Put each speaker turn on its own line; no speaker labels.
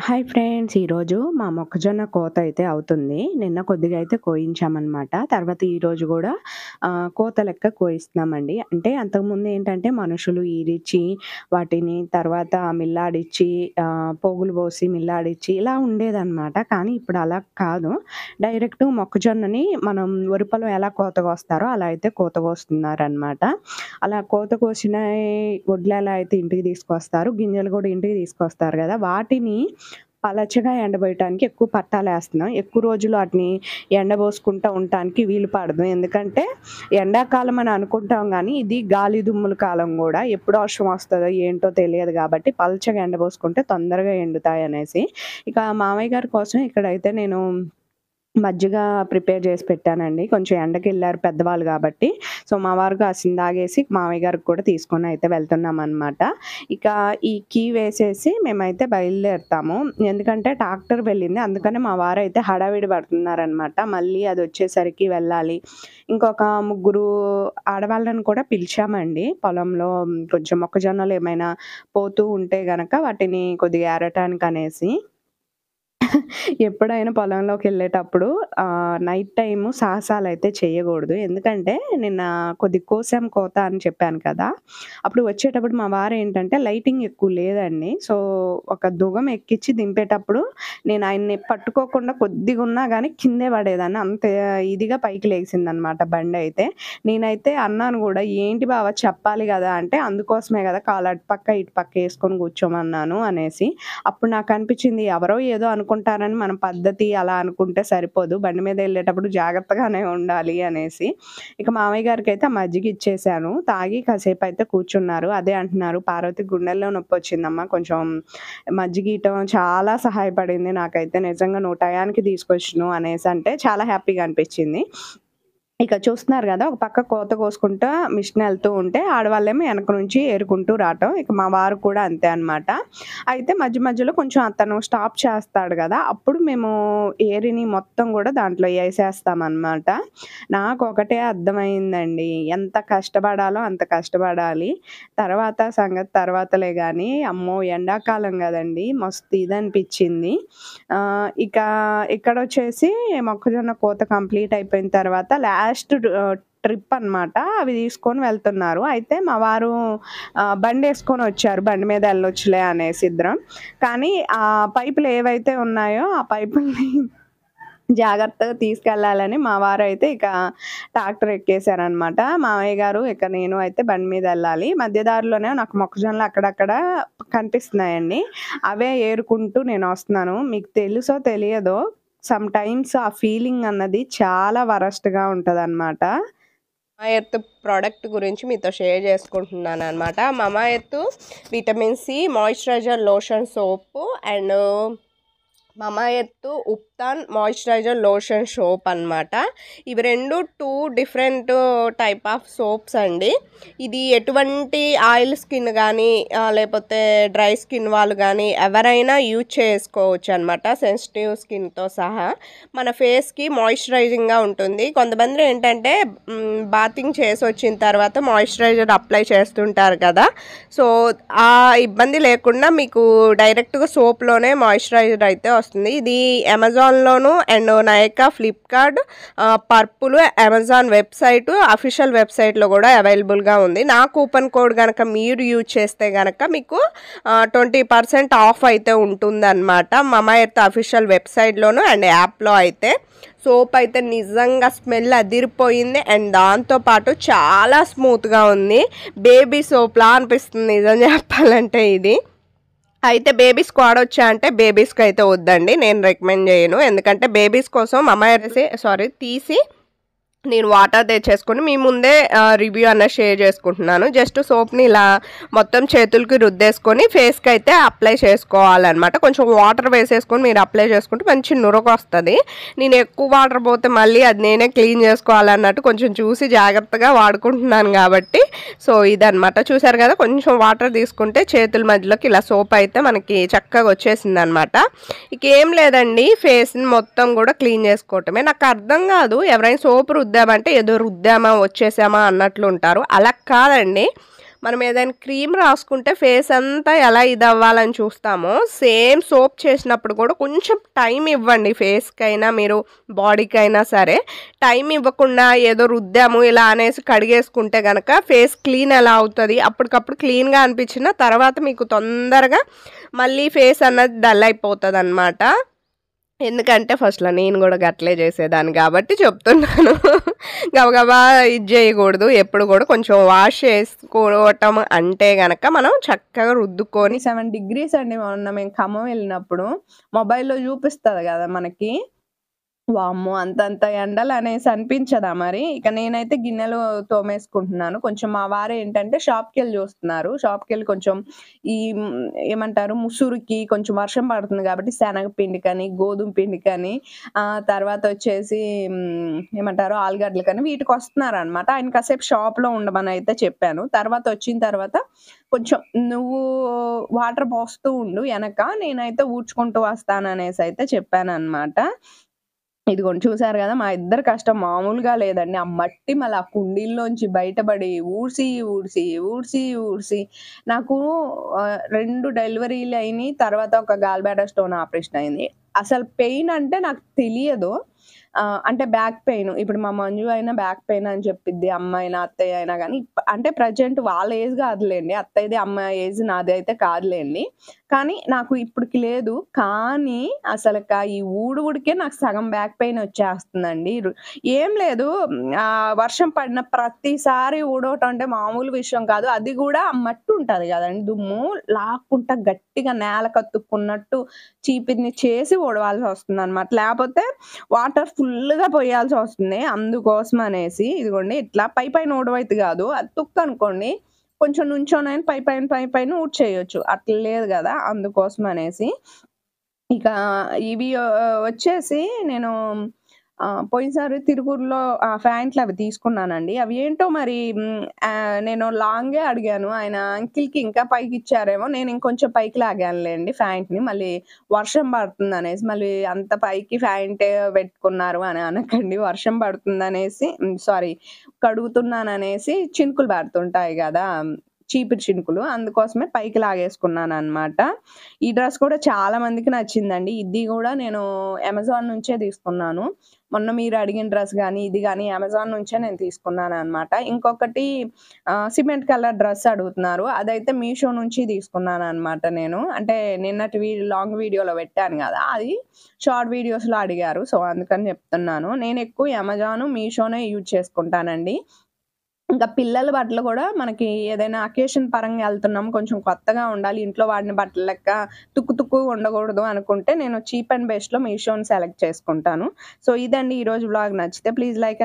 Hi friends! ఈరోజు మా మొక్కజొన్న కోత అయితే అవుతుంది. నిన్న కొద్దిగా అయితే కోయించామనమాట. తర్వాత ఈరోజు గూడా కోత లెక్క కోయిస్తున్నామండి. అంటే అంతకుముందు ఏంటంటే మనుషులు ఈరిచ్చి, వాటిని తర్వాత మిల్లాడిచ్చి, పోగులు పోసి మిల్లాడిచ్చి ఇలా ఉండేదనమాట. కానీ ఇప్పుడు అలా కాదు. డైరెక్ట్ మొక్కజొన్నని మనం వరి పొలం ఎలా కోత కోస్తారో అలా అయితే కోత కోస్తున్నారనమాట. అలా కోత కోసినయి వడ్లు ఎలా అయితే ఇంటికి తీసుకొస్తారో, గింజలు గూడా ఇంటికి తీసుకొస్తారు గదా! వాటిని పలచగా ఎండబెట్టడానికి ఎక్కువ పట్టాలేస్తున్నాం. ఎక్కువ రోజులు ఆటిని ఎండబోసుకుంటా ఉండటానికి వీలు పడదు. ఎందుకంటే ఎండాకాలం అని అనుకుంటాం గానీ, ఇది గాలి దుమ్ముల కాలం గూడా. ఎప్పుడు వర్షం వస్తదో ఏంటో తెలియదు గాబట్టి పల్చగా ఎండబోసుకుంటే తొందరగా ఎండుతాయనేసి. ఇక మామయ్య గారి కోసం ఇక్కడైతే నేను మజ్జిగ ప్రిపేర్ చేసి పెట్టానండి. కొంచెం ఎండకెళ్లారు పెద్దవాళ్ళు గాబట్టి. సో, మా వారు కాసింది తాగేసి మామయ్య గారికి కూడా తీసుకొని అయితే వెళ్తున్నామనమాట. ఇక ఈ కీ వేసేసి మేమైతే బయలుదేరుతాము. ఎందుకంటే ట్రాక్టర్ వెళ్ళింది. అందుకని మా వారైతే హడావిడి పడుతున్నారనమాట. మళ్ళీ అదొచ్చేసరికి వెళ్ళాలి. ఇంకొక ముగ్గురు ఆడవాళ్ళని కూడా పిలిచామండి. పొలంలో కొంచెం మొక్కజొన్నలు ఏమైనా పోతూ ఉంటే గనక వాటిని కొద్దిగా ఏరటానికనేసి. ఎప్పుడైనా పొలంలోకెళ్ళేటప్పుడు నైట్ టైము సాహసాలయితే చేయగూడదు. ఎందుకంటే నిన్న కొద్దిగా కోసాం కోత అని చెప్పాను కదా! అప్పుడు వచ్చేటప్పుడు మా వారేంటంటే లైటింగ్ ఎక్కువ లేదండి. సో, ఒక దుగం ఎక్కిచ్చి దింపేటప్పుడు నేను ఆయన్ని పట్టుకోకుండా కొద్దిగున్నా గానీ కిందే పడేదాన్ని. అంత ఇదిగా పైకి లెగిసిందనమాట బండయితే. నేనైతే అన్నాను గూడా, "ఏంటి బావ చెప్పాలి గదా!" అంటే, "అందుకోసమే గదా! కాలు అటు పక్క, ఇటు పక్క యేసుకొని కూర్చోమన్నాను" అనేసి. అప్పుడు నాకనిపిచ్చింది ఎవరో ఏదో అనుకుంటారని మన పద్ధతి అలా అనుకుంటే సరిపోదు. బండి మీద ఎళ్ళేటప్పుడు జాగ్రత్తగానే ఉండాలి అనేసి. ఇక మామయ్య గారికైతే ఆ మజ్జిగ ఇచ్చేసాను. తాగి కాసేపయితే కూర్చున్నారు. అదే అంటున్నారు, "పార్వతికి గుండెల్లో నొప్పొచ్చిందమ్మా. కొంచెం మజ్జిగ ఇయటం చాలా సహాయపడింది నాకైతే. నిజంగా నువ్వు టయానికి తీసుకొచ్చినావు" అనేసంటే చాలా హ్యాపీగా అనిపిచ్చింది. ఇక చూస్తున్నారు గదా! ఒక పక్క కోత కోసుకుంటా మిషన్ ఎళ్తూ ఉంటే, ఆడవాళ్ళేమో ఎనక నుంచి ఏరుకుంటూ రావటం. ఇక మా వారు కూడా అంతే అనమాట. అయితే మధ్య మధ్యలో కొంచెం అతను స్టాప్ చేస్తాడు గదా! అప్పుడు మేము ఏరిని మొత్తం గూడా దాంట్లో యేసేస్తామనమాట. నాకొకటే అర్థమయిందండి. ఎంత కష్టపడాలో అంత కష్టపడాలి. తర్వాత సంగతి తర్వాతలే గానీ, అమ్మో! ఎండాకాలం గదండీ! మస్తు ఇదనిపిచ్చింది. ఇక ఇక్కడొచ్చేసి మొక్కజొన్న కోత కంప్లీట్ అయిపోయిన తర్వాత లాస్ట్ ట్రిప్ అనమాట. అవి తీసుకొని వెళ్తున్నారు. అయితే మా వారు బండేసుకొనొచ్చారు. బండి మీద ఎళ్ళొచ్చులే అనేసి ఇద్దరం. కానీ ఆ పైపులు ఏవైతే ఉన్నాయో ఆ పైపుల్ని జాగ్రత్తగా తీసుకెళ్ళాలని మా వారైతే ఇక ట్రాక్టర్ ఎక్కేసారనమాట. మామయ్య గారు ఇక నేను అయితే బండి మీద ఎళ్ళాలి. మధ్య దారిలోనే నాకు మొక్కజొన్నలు అక్కడక్కడ కనిపిస్తున్నాయండి. అవే ఏరుకుంటూ నేనొస్తున్నాను. మీకు తెలుసో తెలియదో సమ్ టైమ్స్ ఆ ఫీలింగ్ అన్నది చాలా వరస్ట్‌గా ఉంటదనమాట.
మమాఎర్త్ ప్రోడక్ట్ గురించి మీతో షేర్ చేసుకుంటున్నాననమాట. Mamaearth vitamin C moisturiser lotion soap and Mamaearth ubtan moisturiser lotion soap అనమాట. ఇవి రెండు 2 డిఫరెంట్ టైప్ ఆఫ్ సోప్స్ అండి. ఇది ఎటువంటి ఆయిల్ స్కిన్ కానీ లేకపోతే డ్రై స్కిన్ వాళ్ళు కానీ ఎవరైనా యూజ్ చేసుకోవచ్చు అనమాట. సెన్సిటివ్ స్కిన్తో సహా మన ఫేస్కి మాయిశ్చరైజింగ్గా ఉంటుంది. కొంతమంది ఏంటంటే బాతింగ్ చేసి వచ్చిన తర్వాత మాయిశ్చరైజర్ అప్లై చేస్తుంటారు కదా. సో ఆ ఇబ్బంది లేకుండా మీకు డైరెక్ట్గా సోప్లోనే మాయిశ్చరైజర్ అయితే వస్తుంది. ఇది అమెజాన్లోను and Nykaa, Flipkart, Purplle, Amazon website, official వెబ్సైట్లో కూడా అవైలబుల్గా ఉంది. నా కూపన్ కోడ్ కనుక మీరు యూజ్ చేస్తే కనుక మీకు 20% ఆఫ్ అయితే ఉంటుందన్నమాట. మమాఎర్త్ అఫీషియల్ వెబ్సైట్లోను అండ్ యాప్లో అయితే. సోప్ అయితే నిజంగా స్మెల్ అదిరిపోయింది అండ్ దాంతోపాటు చాలా స్మూత్గా ఉంది. బేబీ సోప్లా అనిపిస్తుంది నిజం చెప్పాలంటే ఇది. అయితే బేబీస్కి వాడొచ్చా అంటే బేబీస్కి అయితే వద్దండి, నేను రికమెండ్ చేయను. ఎందుకంటే బేబీస్ కోసం మమాఎర్త్ తీసి నేను వాటర్ తెచ్చేసుకొని మీ ముందే రివ్యూ అన్నది షేర్ చేసుకుంటున్నాను. జస్ట్ సోప్ని ఇలా మొత్తం చేతులకి రుద్దేసుకొని ఫేస్కి అయితే అప్లై చేసుకోవాలన్నమాట. కొంచెం వాటర్ వేసేసుకొని మీరు అప్లై చేసుకుంటే మంచి నురగ వస్తుంది. నేను ఎక్కువ వాటర్ పోతే మళ్ళీ అది నేనే క్లీన్ చేసుకోవాలన్నట్టు కొంచెం చూసి జాగ్రత్తగా వాడుకుంటున్నాను కాబట్టి. సో ఇదనమాట. చూసారు కదా, కొంచెం వాటర్ తీసుకుంటే చేతుల మధ్యలోకి ఇలా సోప్ అయితే మనకి చక్కగా వచ్చేసింది అనమాట. ఇక ఏం లేదండి, ఫేస్ని మొత్తం కూడా క్లీన్ చేసుకోవటమే. నాకు అర్థం కాదు, ఎవరైనా సోప్ రుద్దామంటే ఏదో రుద్దామా వచ్చేసామా అన్నట్లు ఉంటారు. అలా కాదండి, మనం ఏదైనా క్రీమ్ రాసుకుంటే ఫేస్ అంతా ఎలా ఇది అవ్వాలని చూస్తామో సేమ్ సోప్ చేసినప్పుడు కూడా కొంచెం టైం ఇవ్వండి. ఫేస్కైనా మీరు బాడీకైనా సరే టైం ఇవ్వకుండా ఏదో రుద్దాము ఇలా అనేసి కడిగేసుకుంటే కనుక ఫేస్ క్లీన్ ఎలా అవుతుంది, అప్పటికప్పుడు క్లీన్గా అనిపించిన తర్వాత మీకు తొందరగా మళ్ళీ ఫేస్ అన్నది డల్ అయిపోతుంది అనమాట. ఎందుకంటే ఫస్ట్‌లో నేను గూడా గట్లే చేసేదాన్ని గాబట్టి చెప్తున్నాను. గబగబా ఇది జేయగూడదు. ఎప్పుడు గూడా కొంచెం వాష్ చేసుకోవటం అంటే గనక మనం చక్కగా రుద్దుకొని
7 డిగ్రీస్ అండి. మొన్న మేము ఖమ్మం వెళ్ళినప్పుడు మొబైల్‌లో చూపిస్తది గదా మనకి. వామ్మో! అంతంత ఎండలనేసి అనిపించదా మరి? ఇక నేనైతే గిన్నెలు తోమేసుకుంటున్నాను. కొంచెం మా వారేంటంటే షాప్‌కెళ్ళి చూస్తున్నారు. షాప్‌కెళ్ళి కొంచెం ఈ ఏమంటారు ముసురుకి కొంచెం వర్షం పడుతుంది కాబట్టి శనగపిండికని, గోధుమ పిండికని తర్వాతొచ్చేసి ఏమంటారు ఆలుగడ్డలకని వీటికొస్తున్నారనమాట. ఆయన కాసేపు షాప్‌లో ఉండమనయితే చెప్పాను. వచ్చిన తర్వాత కొంచెం నువ్వు వాటర్ పోస్తూ ఉండు ఎనక, నేనైతే ఊడ్చుకుంటూ వస్తాననేసయితే చెప్పాననమాట. ఇదిగోండి చూసారు గదా! మా ఇద్దరి కష్టం మామూలుగా లేదండి. ఆ మట్టి మళ్ళీ ఆ కుండీల్లోంచి బయటపడి ఊడ్చి నాకు 2 డెలివరీలయినియి. తర్వాత ఒక గాల్ బ్లాడర్ స్టోన్ ఆపరేషన్ అయింది. అసలు పెయిన్ అంటే నాకు తెలియదు. అంటే బ్యాక్ పెయిన్. ఇప్పుడు మా మంజు అయినా బ్యాక్ పెయిన్ అని చెప్పిద్ది. అమ్మ అయినా, అత్తయ్య అయినా గానీ అంటే ప్రెజెంట్ వాళ్ళ ఏజ్ కాదులెండి. అత్తయ్యది, అమ్మ ఏజ్ నాదైతే కాదులెండి. కానీ నాకు ఇప్పటికి లేదు. కానీ ఈ ఊడుకే నాకు సగం బ్యాక్ పెయిన్ వచ్చేస్తుందండి. ఏం లేదు, వర్షం పడిన ప్రతిసారి ఊడవటం అంటే మామూలు విషయం కాదు. అది గూడా ఆ మట్టి ఉంటది గదండీ! దుమ్ము లాక్కుంటా గట్టిగా నేలకతుక్కున్నట్టు చీపిరిని చేసి ఊడవాల్సొస్తుందనమాట. లేపోతే వాటర్ ఫుల్‌గా పొయ్యాల్సొస్తుంది. అందుకోసమనేసి ఇదిగోండి ఇట్లా పైన ఊడవైతే గాదు. అది తుక్కనుకోండి కొంచెం నుంచోనైనా పైన ఊడ్చేయొచ్చు. అట్లా లేదు గదా! అందుకోసమనేసి. ఇక ఇవి వచ్చేసి నేను పోయినసారి తిరుపూర్‌లో ఫ్యాంట్లవి తీసుకున్నానండి. అవి ఏంటో మరి నేను లాంగే అడిగాను. ఆయన అంకిల్‌కి ఇంకా పైకిచ్చారేమో. నేను ఇంకొంచెం పైకి లాగానులెండి ఫ్యాంట్‌ని. మళ్ళీ వర్షం పడుతుందనేసి. మళ్ళీ అంత పైకి ఫ్యాంట్ పెట్టుకున్నారు అని అనకండి. వర్షం పడుతుందనేసి సారీ కడుగుతున్నాననేసి చినుకులు పడుతుంటాయి గదా! చీపురు చినుకులు. అందుకోసమే పైకి లాగేసుకున్నాననమాట. ఈ డ్రెస్ కూడా చాలా మందికి నచ్చిందండి. ఇది గూడా నేను అమెజాన్ నుంచే తీసుకున్నాను. మొన్న మీరు అడిగిన డ్రెస్ గానీ, ఇది గానీ అమెజాన్ నుంచే నేను తీసుకున్నాననమాట. ఇంకొకటి సిమెంట్ కలర్ డ్రెస్ అడుగుతున్నారు. అదైతే మీషో నుంచి తీసుకున్నాననమాట నేను. అంటే నిన్నటి లాంగ్ వీడియోలో పెట్టాను గదా! అది షార్ట్ వీడియోస్‌లో అడిగారు. సో, అందుకని చెప్తున్నాను. నేనెక్కువ అమెజాను, మీషోనే యూజ్ చేసుకుంటానండి. ఇంకా పిల్లల బట్టలు గూడా మనకి ఏదైనా అకేషన్ పరంగా ఎళ్తున్నాం, కొంచెం కొత్తగా ఉండాలి, ఇంట్లో వాడిన బట్టల లెక్క తుక్కుగా ఉండకూడదు అనుకుంటే నేను చీప్ అండ్ బెస్ట్‌లో మీషోని సెలెక్ట్ చేసుకుంటాను. సో, ఇదండి ఈరోజు వ్లాగ్. నచ్చితే ప్లీజ్ లైక్ అండ్